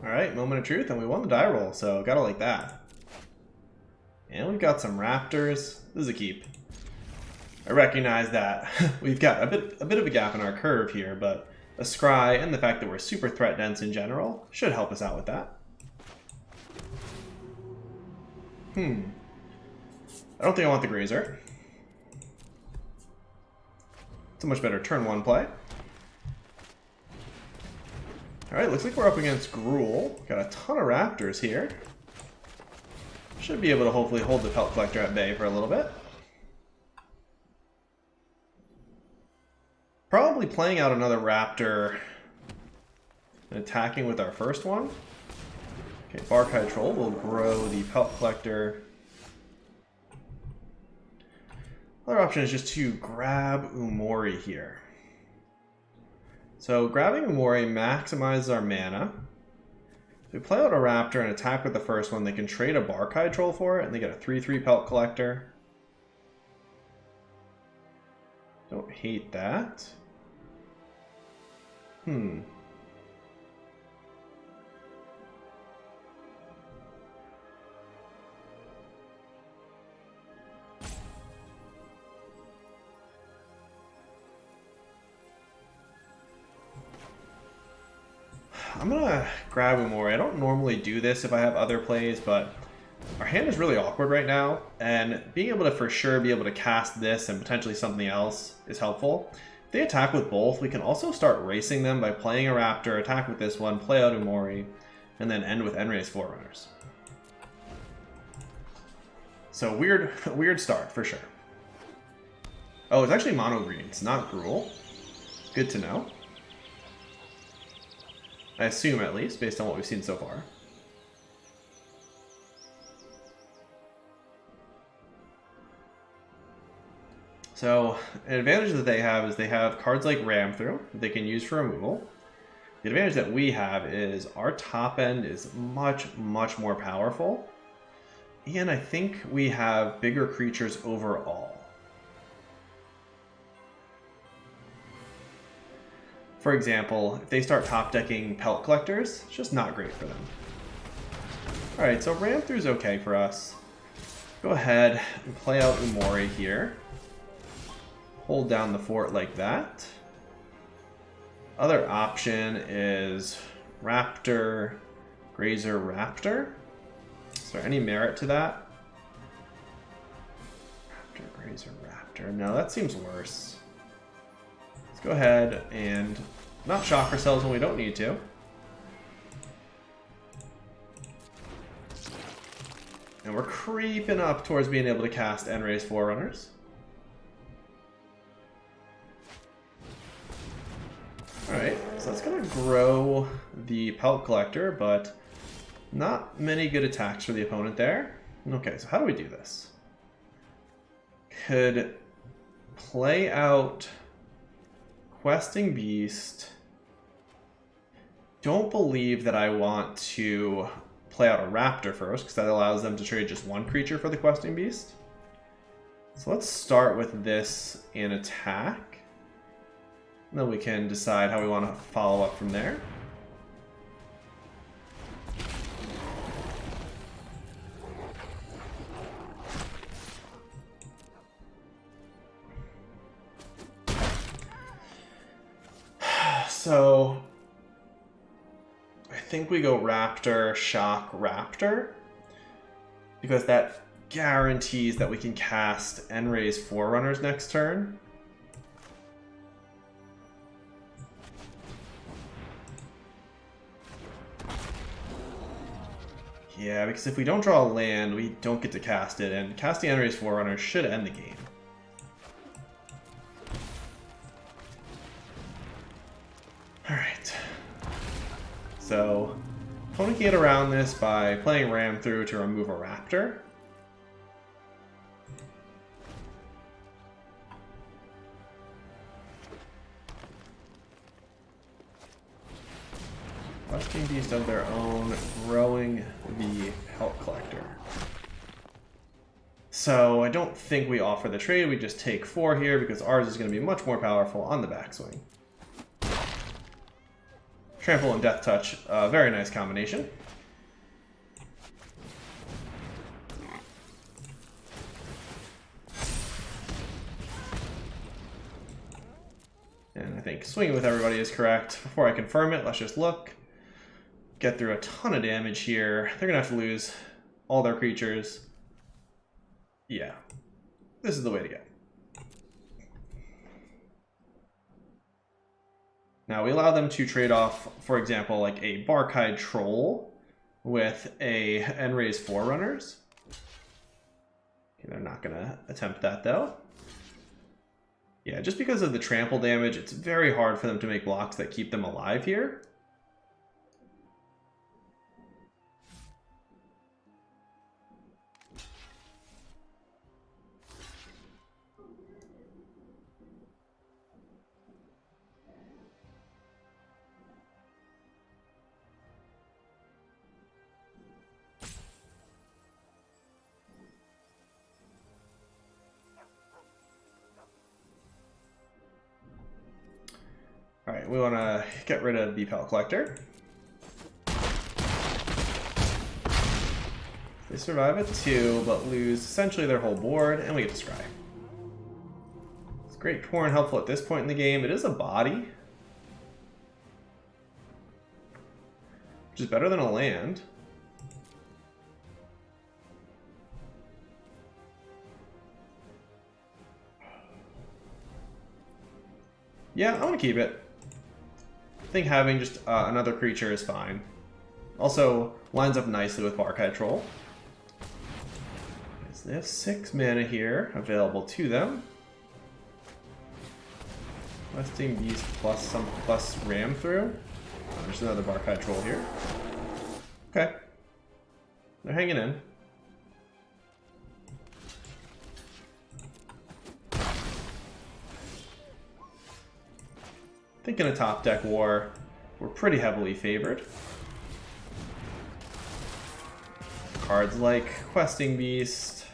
Alright, moment of truth, and we won the die roll, so gotta like that. And we've got some raptors. This is a keep. I recognize that we've got a bit of a gap in our curve here, but a scry and the fact that we're super threat dense in general should help us out with that. I don't think I want the Grazer. It's a much better turn 1 play. Alright, looks like we're up against Gruul. Got a ton of raptors here. Should be able to hopefully hold the Pelt Collector at bay for a little bit. Probably playing out another raptor and attacking with our first one. Okay, Barkai Troll will grow the Pelt Collector. Other option is just to grab Umori here. So grabbing Umori maximizes our mana. If we play out a raptor and attack with the first one, they can trade a Barkai Troll for it, and they get a 3/3 Pelt Collector. Don't hate that. I'm gonna grab Umori. I don't normally do this if I have other plays, but our hand is really awkward right now, and being able to for sure be able to cast this and potentially something else is helpful. If they attack with both, we can also start racing them by playing a raptor, attack with this one, play out Umori, and then end with Enray's Forerunners. So weird start for sure. Oh, it's actually mono green. It's not Gruul. Good to know. I assume, at least, based on what we've seen so far. So, an advantage that they have is they have cards like Ram Through that they can use for removal. The advantage that we have is our top end is much more powerful. And I think we have bigger creatures overall. For example, if they start top decking Pelt Collectors, it's just not great for them. Alright, so Ram Through's okay for us. Go ahead and play out Umori here. Hold down the fort like that. Other option is Raptor, Grazer, Raptor. Is there any merit to that? Raptor, Grazer, Raptor. No, that seems worse. Let's go ahead and not shock ourselves when we don't need to. And we're creeping up towards being able to cast Enray's Forerunners. Alright, so that's going to grow the Pelt Collector, but not many good attacks for the opponent there. Okay, so how do we do this? Could play out Questing Beast. Don't believe that I want to play out a Raptor first, because that allows them to trade just one creature for the Questing Beast. So let's start with this and attack. And then we can decide how we want to follow up from there. So I think we go Raptor, Shock, Raptor, because that guarantees that we can cast Enray's Forerunners next turn. Yeah, because if we don't draw a land, we don't get to cast it, and casting Enray's Forerunners should end the game. Alright. So, opponent can get around this by playing Ram Through to remove a Raptor. Questing Beast of their own, growing the Pelt Collector. So I don't think we offer the trade, we just take 4 here because ours is going to be much more powerful on the backswing. Trample and Death Touch, very nice combination. And I think swinging with everybody is correct. Before I confirm it, let's just look. Get through a ton of damage here. They're going to have to lose all their creatures. Yeah, this is the way to go. Now we allow them to trade off, for example, like a Barkhide Troll with a Enray's Forerunners. Okay, they're not going to attempt that though. Yeah, just because of the trample damage, it's very hard for them to make blocks that keep them alive here. Alright, we want to get rid of the Pellet Collector. They survive at 2, but lose essentially their whole board, and we get to scry. It's great core and helpful at this point in the game. It is a body, which is better than a land. Yeah, I want to keep it. I think having just another creature is fine. Also, lines up nicely with Barkhide Troll. They have 6 mana here available to them. Questing Beast plus Ram through. There's another Barkhide Troll here. Okay. They're hanging in. I think in a top deck war, we're pretty heavily favored. Cards like Questing Beast,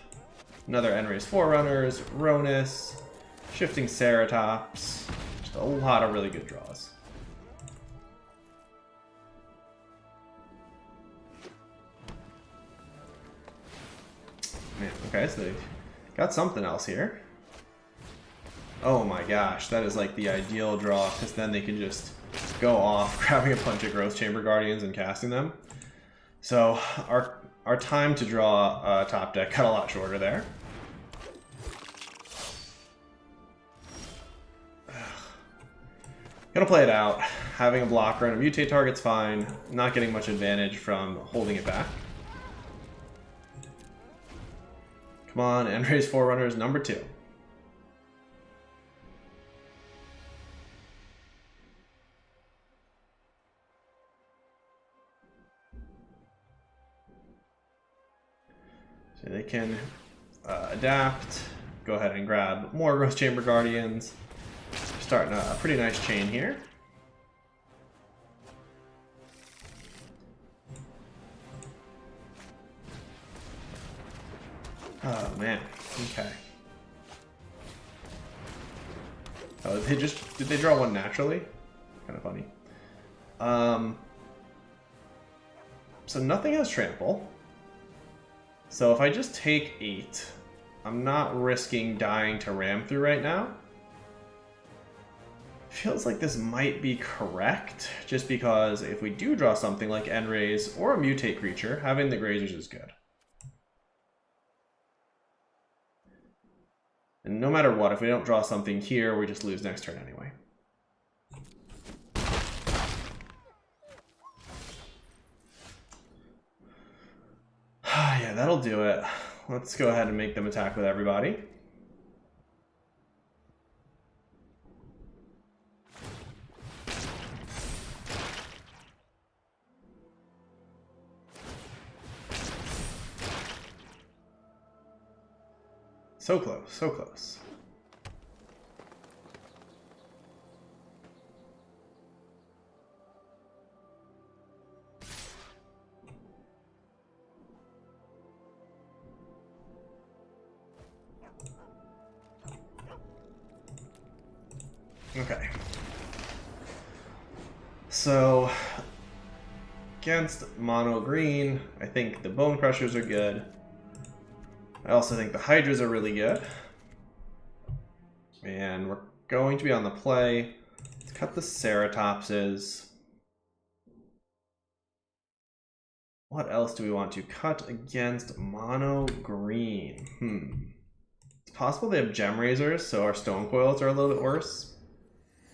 another Enray's Forerunners, Ronus, Shifting Ceratops, just a lot of really good draws. Man, okay, so they got something else here. Oh my gosh, that is like the ideal draw, because then they can just go off grabbing a bunch of Growth Chamber Guardians and casting them. So our time to draw top deck got a lot shorter there. Gonna play it out. Having a blocker and a mutate target's fine. Not getting much advantage from holding it back. Come on, Enray's Forerunners number 2. So they can adapt, go ahead and grab more Growth Chamber Guardians. Starting a pretty nice chain here. Oh man, okay. Oh, did they draw one naturally? Kind of funny. So nothing has trample. So if I just take 8, I'm not risking dying to ram through right now. Feels like this might be correct, just because if we do draw something like Enray's or a mutate creature, having the Grazers is good. And no matter what, if we don't draw something here, we just lose next turn anyway. Yeah, that'll do it. Let's go ahead and make them attack with everybody. So close, so close. Okay. So, against mono green, I think the Bone Crushers are good. I also think the Hydras are really good. And we're going to be on the play. Let's cut the Ceratopses. What else do we want to cut against mono green? It's possible they have Gem Razors, so our Stone Coils are a little bit worse.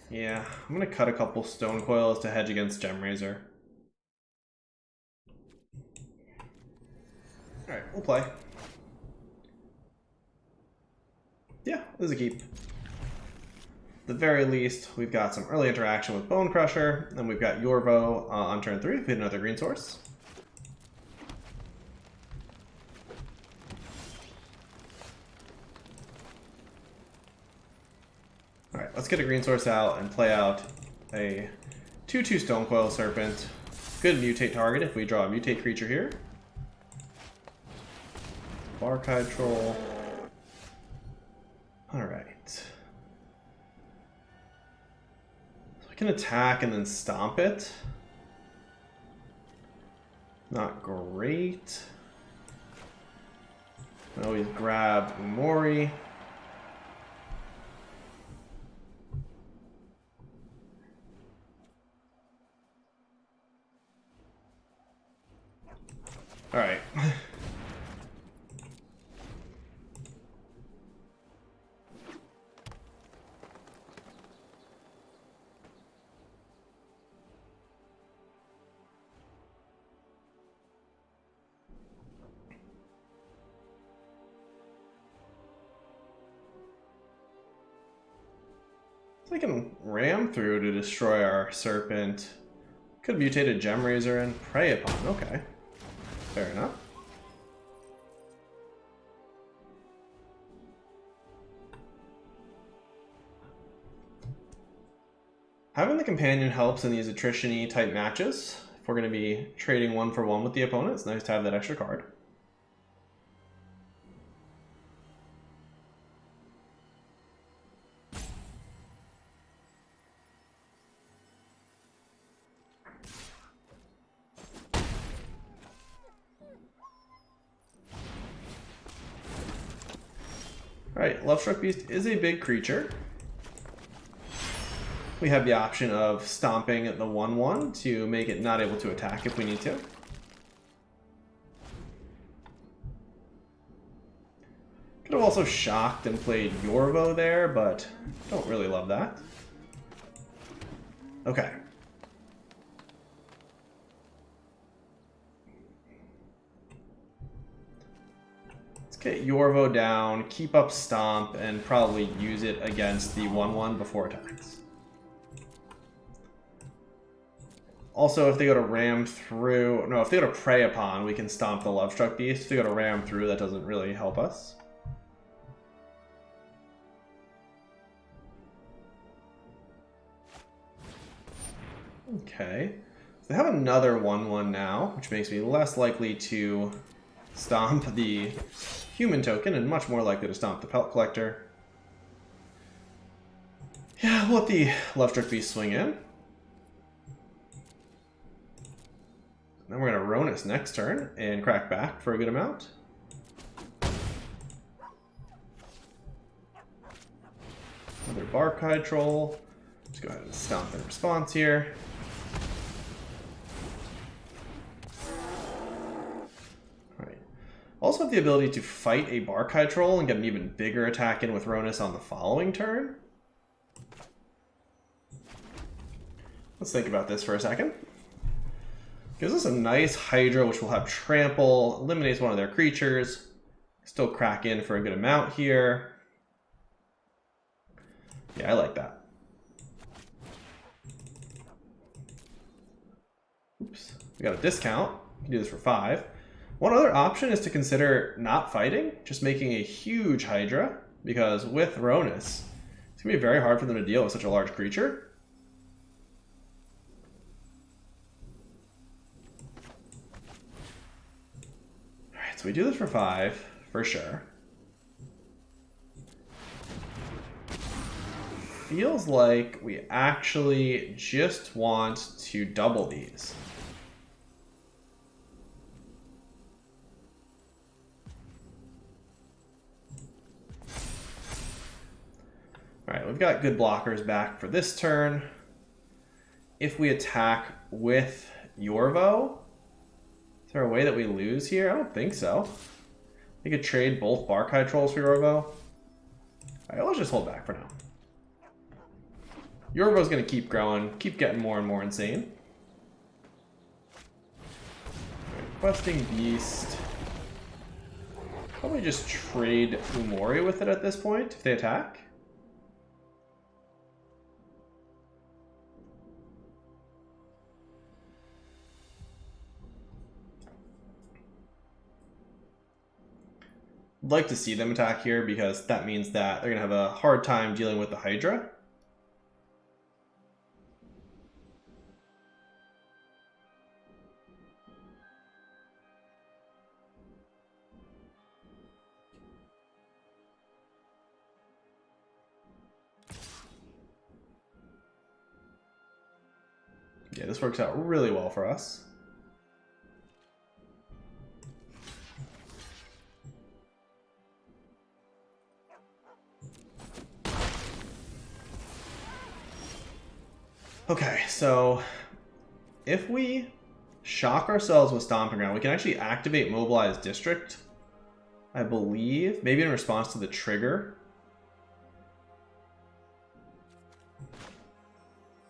Yeah, I'm going to cut a couple Stone Coils to hedge against Gem Razor. Alright, we'll play. Yeah, this is a keep. At the very least, we've got some early interaction with Bone Crusher, and we've got Yorvo on turn 3 if we hit another green source. Alright, let's get a green source out and play out a 2/2 Stonecoil Serpent. Good mutate target if we draw a mutate creature here. Barkhide Troll. Alright. So I can attack and then stomp it. Not great. I always grab Umori. Alright. So I can ram through to destroy our Serpent. Could mutate a Gem Razor and prey upon. Okay. Fair enough. Having the companion helps in these attrition-y type matches. If we're going to be trading 1-for-1 with the opponent, it's nice to have that extra card. Alright, Lovestruck Beast is a big creature. We have the option of stomping the 1/1 to make it not able to attack if we need to. Could have also shocked and played Yorvo there, but don't really love that. Okay. Get Yorvo down, keep up Stomp, and probably use it against the 1/1 before attacks. Also, if they go to ram through... No, if they go to prey upon, we can stomp the Lovestruck Beast. If they go to ram through, that doesn't really help us. Okay. So they have another 1/1 now, which makes me less likely to stomp the human token and much more likely to stomp the Pelt Collector. Yeah, we'll let the Lovestruck Beast swing in. Then we're going to Ronus next turn and crack back for a good amount. Another Barkhide Troll. Let's go ahead and stomp in response here. Also have the ability to fight a Barkhide Troll and get an even bigger attack in with Ronus on the following turn. Let's think about this for a second. Gives us a nice Hydra, which will have Trample, eliminates one of their creatures. Still crack in for a good amount here. Yeah, I like that. Oops, we got a discount. We can do this for 5. One other option is to consider not fighting, just making a huge Hydra, because with Ronus, it's going to be very hard for them to deal with such a large creature. Alright, so we do this for 5, for sure. feels like we actually just want to double these. Alright, we've got good blockers back for this turn. If we attack with Yorvo, is there a way that we lose here? I don't think so. We could trade both Barkai Trolls for Yorvo. Alright, let's just hold back for now. Yorvo's going to keep growing, keep getting more and more insane. Questing Beast. Probably just trade Umori with it at this point if they attack. I'd like to see them attack here because that means that they're going to have a hard time dealing with the Hydra. Yeah, this works out really well for us. Okay, so if we shock ourselves with Stomping Ground, we can actually activate Mobilized District, I believe, maybe in response to the trigger.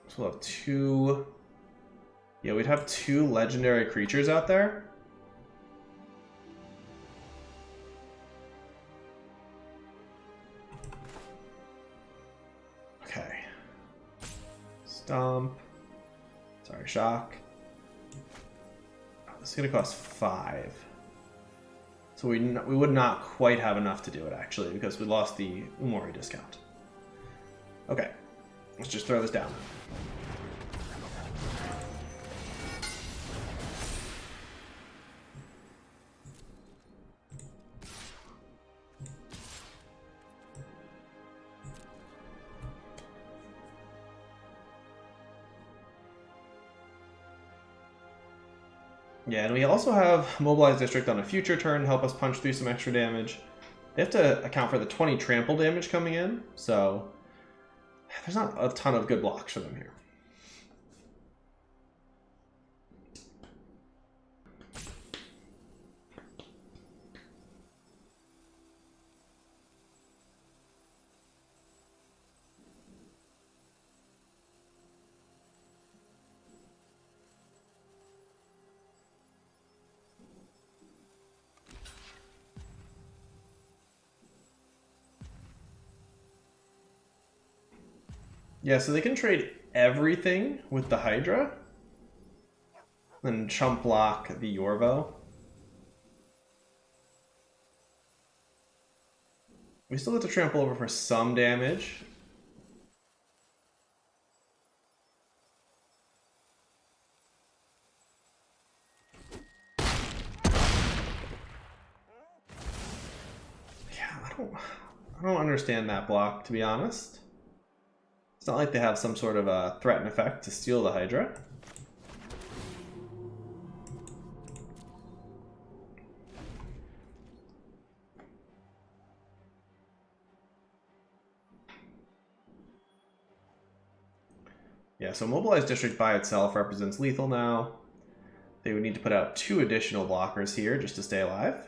So we'll have two... Yeah, we'd have two legendary creatures out there. Okay. Stomp. Sorry, shock. Oh, this is going to cost 5. So we would not quite have enough to do it, actually, because we lost the Umori discount. Okay. Let's just throw this down. Yeah, and we also have Mobilized District on a future turn, help us punch through some extra damage. They have to account for the 20 trample damage coming in, so there's not a ton of good blocks for them here. Yeah, so they can trade everything with the Hydra, and chump block the Yorvo. We still have to trample over for some damage. Yeah, I don't understand that block, to be honest. It's not like they have some sort of a threaten effect to steal the Hydra. Yeah, so Mobilized District by itself represents lethal now. They would need to put out 2 additional blockers here just to stay alive.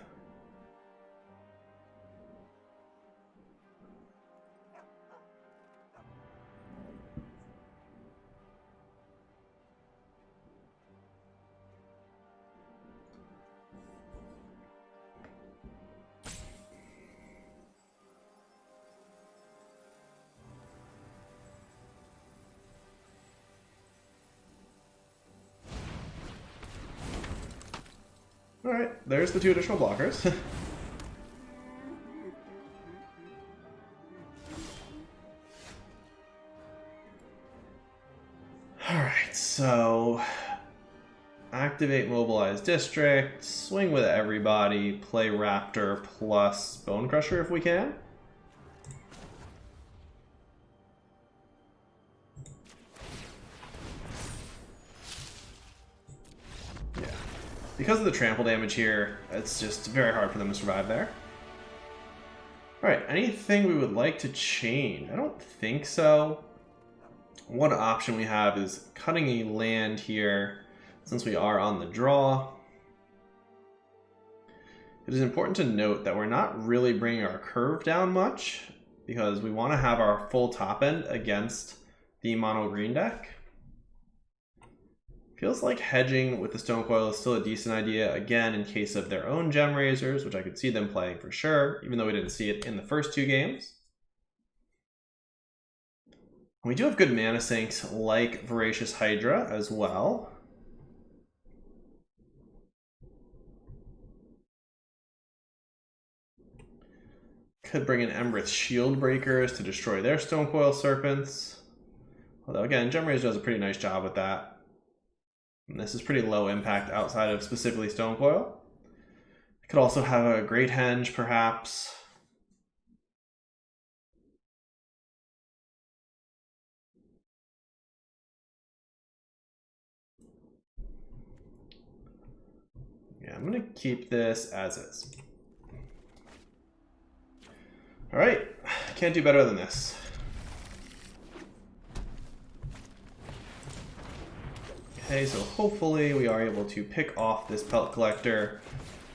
Alright, there's the 2 additional blockers. Alright, so activate Mobilized District, swing with everybody, play Raptor plus Bone Crusher if we can. Because of the trample damage here, it's just very hard for them to survive there. Alright, anything we would like to change? I don't think so. One option we have is cutting a land here, since we are on the draw. It is important to note that we're not really bringing our curve down much, because we want to have our full top end against the mono green deck. Feels like hedging with the Stone Coil is still a decent idea, again, in case of their own Gem Razors, which I could see them playing for sure, even though we didn't see it in the first two games. We do have good mana sinks like Voracious Hydra as well. Could bring in Embereth Shield Breakers to destroy their Stone Coil Serpents. Although again, Gem Razor does a pretty nice job with that. And this is pretty low impact outside of specifically Stone Coil. Could also have a Great Henge, perhaps. Yeah, I'm going to keep this as is. Alright, can't do better than this. Okay, so hopefully we are able to pick off this Pelt Collector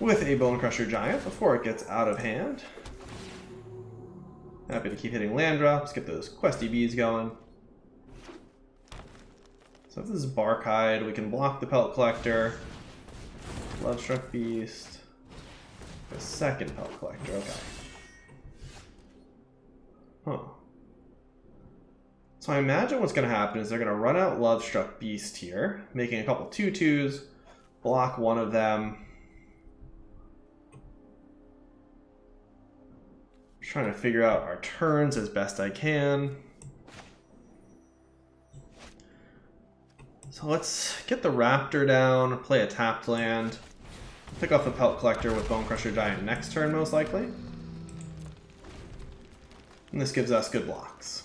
with a Bone Crusher Giant before it gets out of hand. Happy to keep hitting land drops, get those questy bees going. So if this is Barkhide, we can block the Pelt Collector. Lovestruck Beast. The second Pelt Collector, okay. Huh. So I imagine what's going to happen is they're going to run out Lovestruck Beast here, making a couple 2/2s, block one of them. Just trying to figure out our turns as best I can. So let's get the Raptor down, play a tapped land, pick off the Pelt Collector with Bone Crusher Giant next turn most likely. And this gives us good blocks.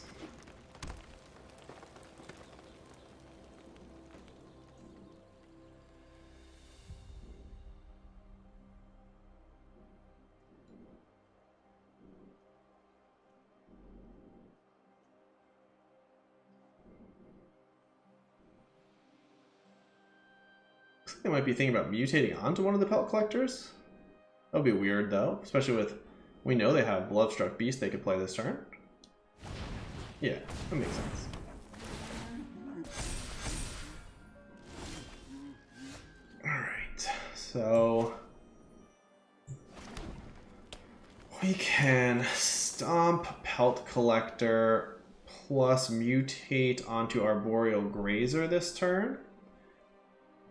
Looks like they might be thinking about mutating onto one of the Pelt Collectors. That would be weird though, especially with, we know they have Lovestruck Beast they could play this turn. Yeah, that makes sense. Alright, so we can stomp Pelt Collector plus mutate onto Arboreal Grazer this turn.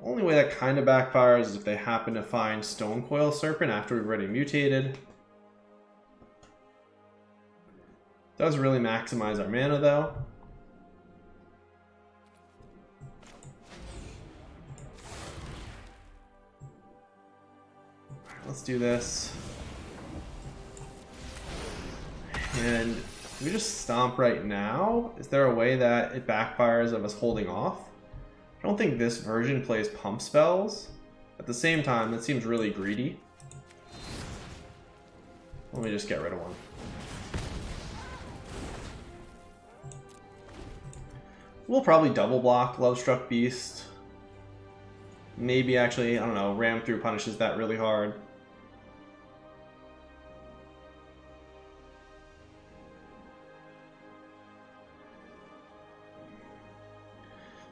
Only way that kind of backfires is if they happen to find Stone Coil Serpent after we've already mutated. Does really maximize our mana though. Alright, let's do this. And we just stomp right now. Is there a way that it backfires of us holding off? I don't think this version plays pump spells. At the same time, that seems really greedy. Let me just get rid of one. We'll probably double block Lovestruck Beast. Maybe actually, I don't know, Ram Through punishes that really hard.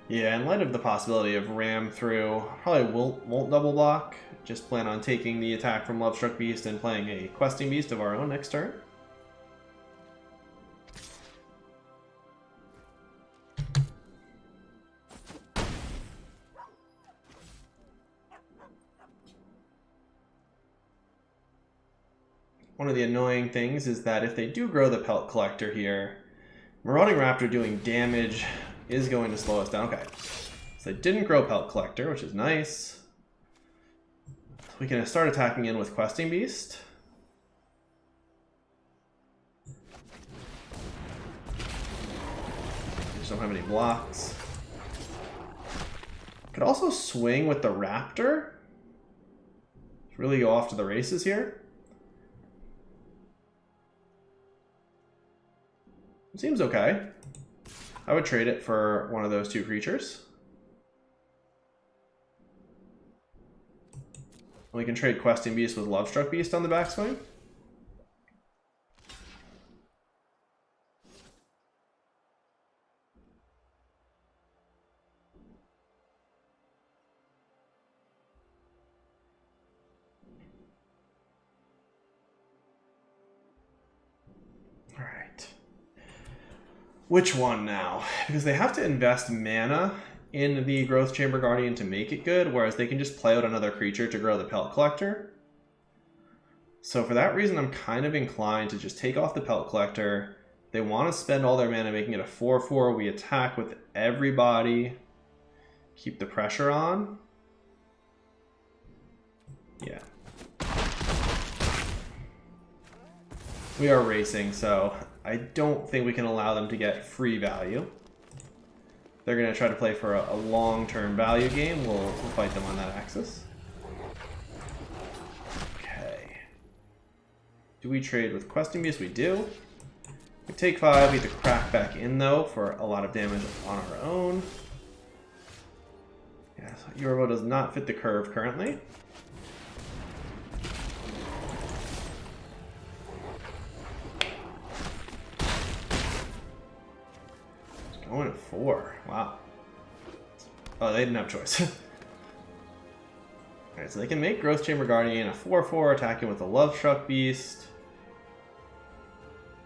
Yeah, in light of the possibility of Ram Through, probably won't double block. Just plan on taking the attack from Lovestruck Beast and playing a Questing Beast of our own next turn. One of the annoying things is that if they do grow the Pelt Collector here, Marauding Raptor doing damage is going to slow us down. Okay, so they didn't grow Pelt Collector, which is nice. So we can start attacking in with Questing Beast. We just don't have any blocks. Could also swing with the Raptor. Really go off to the races here. It seems okay. I would trade it for one of those two creatures. We can trade Questing Beast with Lovestruck Beast on the backswing. Alright. Which one now? Because they have to invest mana in the Growth Chamber Guardian to make it good, whereas they can just play out another creature to grow the Pelt Collector. So for that reason, I'm kind of inclined to just take off the Pelt Collector. They want to spend all their mana making it a 4/4. We attack with everybody. Keep the pressure on. Yeah. We are racing, so I don't think we can allow them to get free value. They're going to try to play for a long-term value game. We'll fight them on that axis. Okay. Do we trade with Questing Beast? We do. We take 5. We have to crack back in, though, for a lot of damage on our own. Yeah, so Yorvo does not fit the curve currently. Going at 4. Wow. Oh, they didn't have choice. Alright, so they can make Growth Chamber Guardian a 4/4, attacking with a Lovestruck Beast.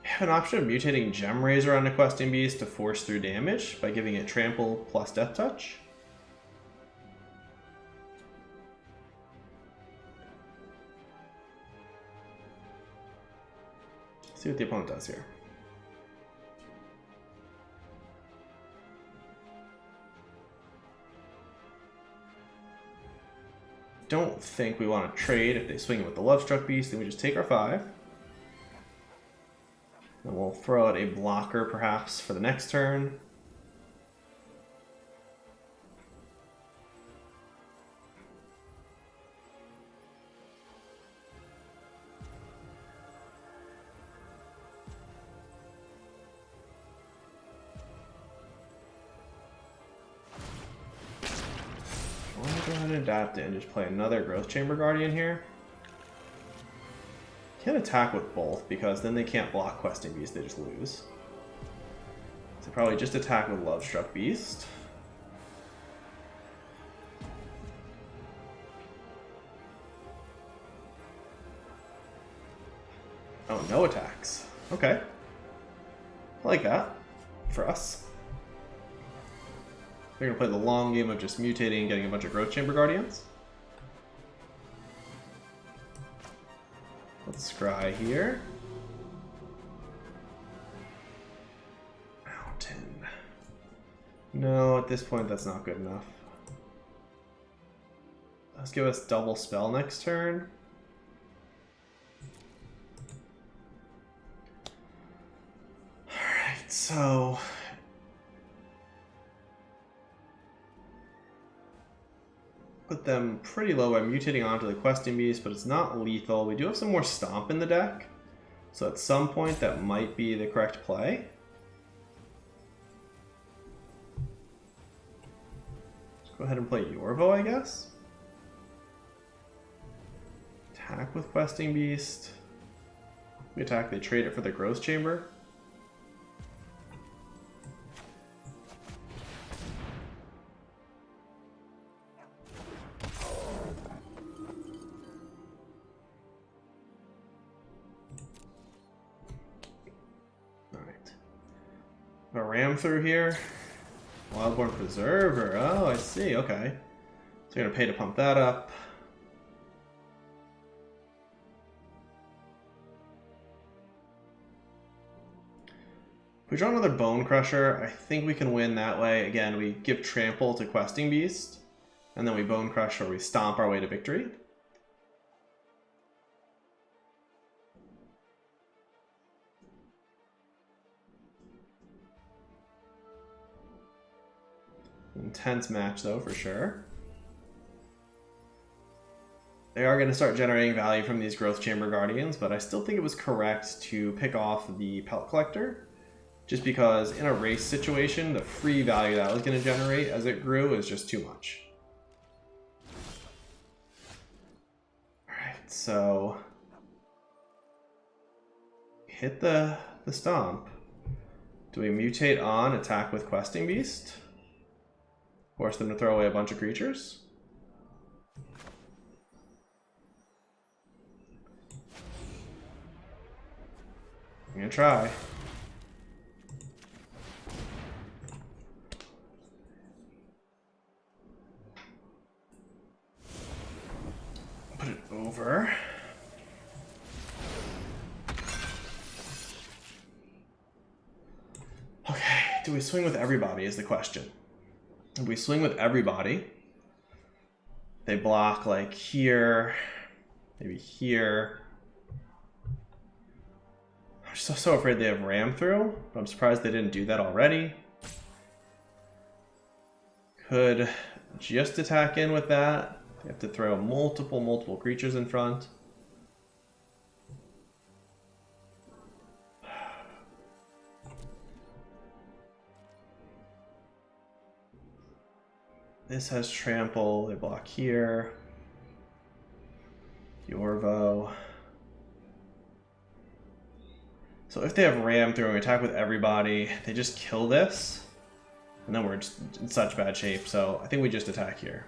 We have an option of mutating Gem Razor on a Questing Beast to force through damage by giving it Trample plus Death Touch. See what the opponent does here. Don't think we want to trade. If they swing it with the Lovestruck Beast, then we just take our 5. And we'll throw out a blocker perhaps for the next turn. Go ahead and adapt it and just play another Growth Chamber Guardian here. Can't attack with both because then they can't block Questing Beast, they just lose. So probably just attack with Lovestruck Beast. Oh, no attacks. Okay. I like that for us. They're going to play the long game of just mutating and getting a bunch of Growth Chamber Guardians. Let's scry here. Mountain. No, at this point that's not good enough. Let's give us double spell next turn. Alright, so put them pretty low by mutating onto the Questing Beast, but it's not lethal. We do have some more Stomp in the deck, so at some point that might be the correct play. Let's go ahead and play Yorvo, I guess. Attack with Questing Beast. We attack, they trade it for the Growth Chamber. A ram through here. Wildborn Preserver. Oh, I see. Okay. So you're going to pay to pump that up. If we draw another Bone Crusher, I think we can win that way. Again, we give Trample to Questing Beast, and then we Bone Crush or we stomp our way to victory. Intense match, though, for sure. They are going to start generating value from these Growth Chamber Guardians, but I still think it was correct to pick off the Pelt Collector, just because in a race situation, the free value that was going to generate as it grew is just too much. Alright, so hit the stomp. Do we mutate on attack with Questing Beast? Force them to throw away a bunch of creatures? I'm gonna try. Put it over. Okay, do we swing with everybody is the question. If we swing with everybody, they block like here, maybe here. I'm so afraid they have ram through, but I'm surprised they didn't do that already. Could just attack in with that. They have to throw multiple creatures in front. This has trample, they block here. Yorvo. So if they have ram through and we attack with everybody, they just kill this. And then we're just in such bad shape, so I think we just attack here.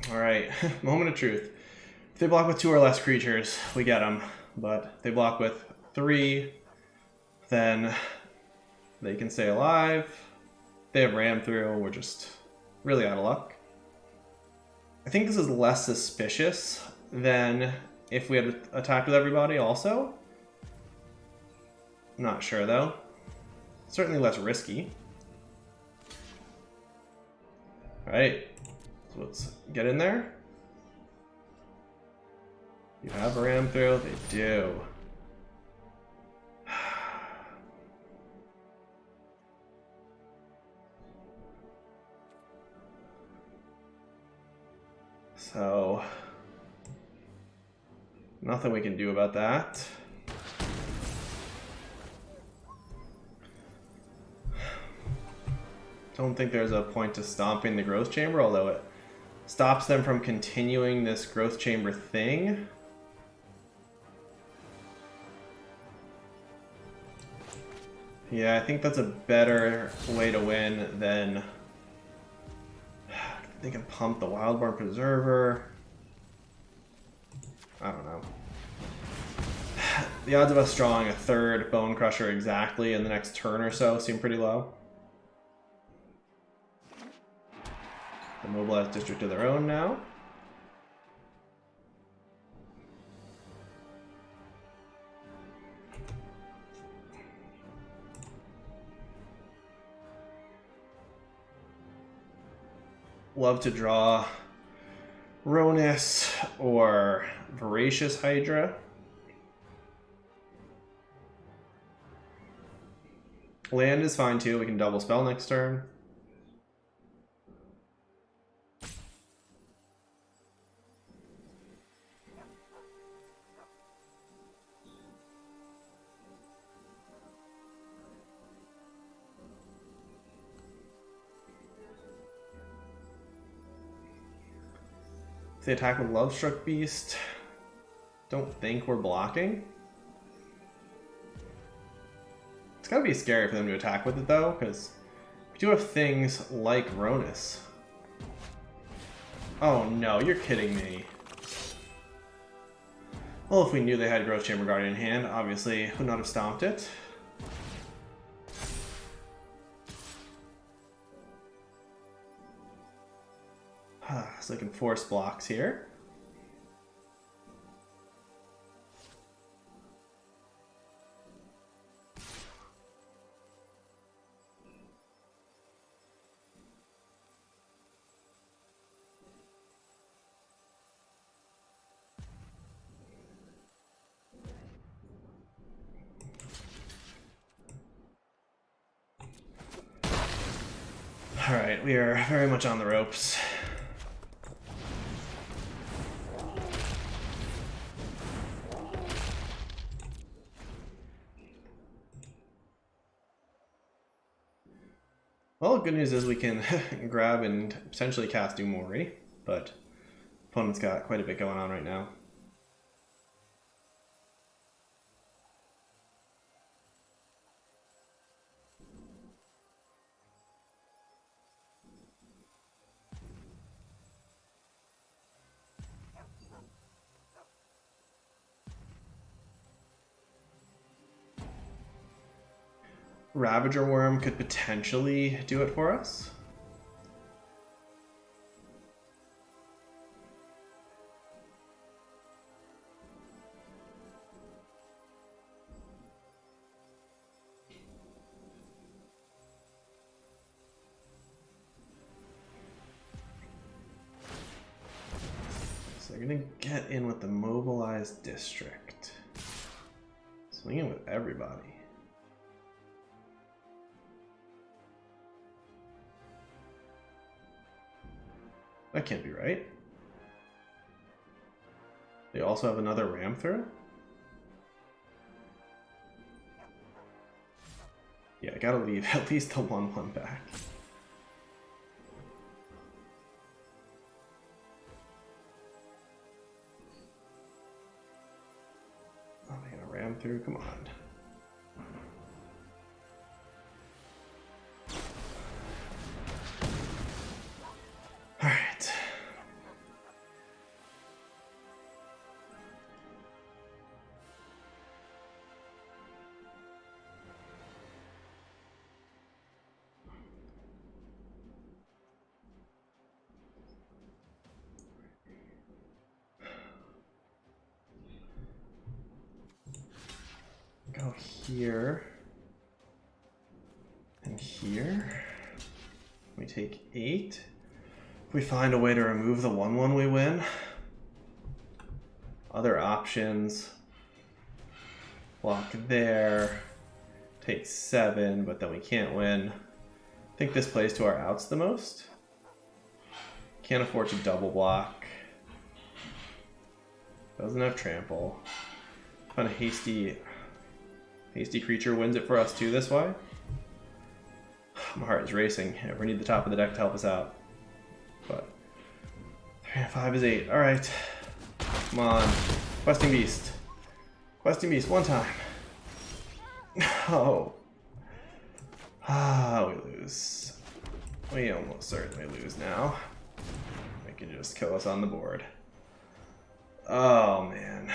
Alright, moment of truth. If they block with 2 or less creatures, we get them. But if they block with 3, then they can stay alive. If they have ram through, we're just really out of luck. I think this is less suspicious than if we had attacked with everybody also. I'm not sure though. Certainly less risky. Alright, so let's get in there. You have a ram through? They do. So, nothing we can do about that. Don't think there's a point to stomping the growth chamber, although it stops them from continuing this growth chamber thing. Yeah, I think that's a better way to win than... They can pump the Wildborn Preserver. I don't know. The odds of us drawing a 3rd Bone Crusher exactly in the next turn or so seem pretty low. The mobilized district of their own now. Love to draw Ronus or Voracious Hydra. Land is fine too, we can double spell next turn. They attack with Lovestruck Beast. Don't think we're blocking. It's gotta be scary for them to attack with it though, because we do have things like Ronus. Oh no, you're kidding me. Well, if we knew they had Growth Chamber Guardian in hand, obviously would not have stomped it. So they can force blocks here. Alright, we are very much on the ropes. Well, good news is we can grab and potentially cast Umori, but opponent's got quite a bit going on right now. Ravager Worm could potentially do it for us. So they're gonna get in with the mobilized district. Swinging with everybody. That can't be right. They also have another ram through? Yeah, I gotta leave at least the 1/1 back. Oh, they gonna ram through? Come on. Alright. Go here and here. We take 8. If we find a way to remove the 1/1, we win. Other options. Block there. Take 7, but then we can't win. I think this plays to our outs the most. Can't afford to double block. Doesn't have trample. Kind of hasty creature wins it for us too this way. My heart is racing. Yeah, we need the top of the deck to help us out. But 3 and 5 is 8. Alright. Come on. Questing Beast. Questing Beast one time. No. Ah, we lose. We almost certainly lose now. They can just kill us on the board. Oh, man.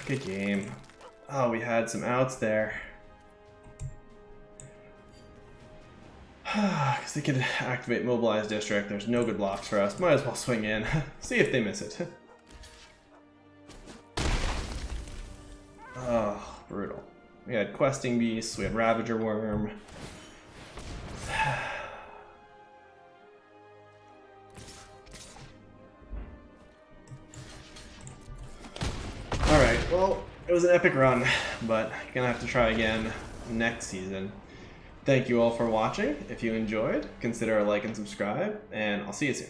Good game. Oh, we had some outs there. Because they could activate Mobilized District. There's no good blocks for us. Might as well swing in. See if they miss it. Oh, brutal. We had Questing Beasts. We had Ravager Worm. Alright, well, it was an epic run, but gonna have to try again next season. Thank you all for watching. If you enjoyed, consider a like and subscribe, and I'll see you soon.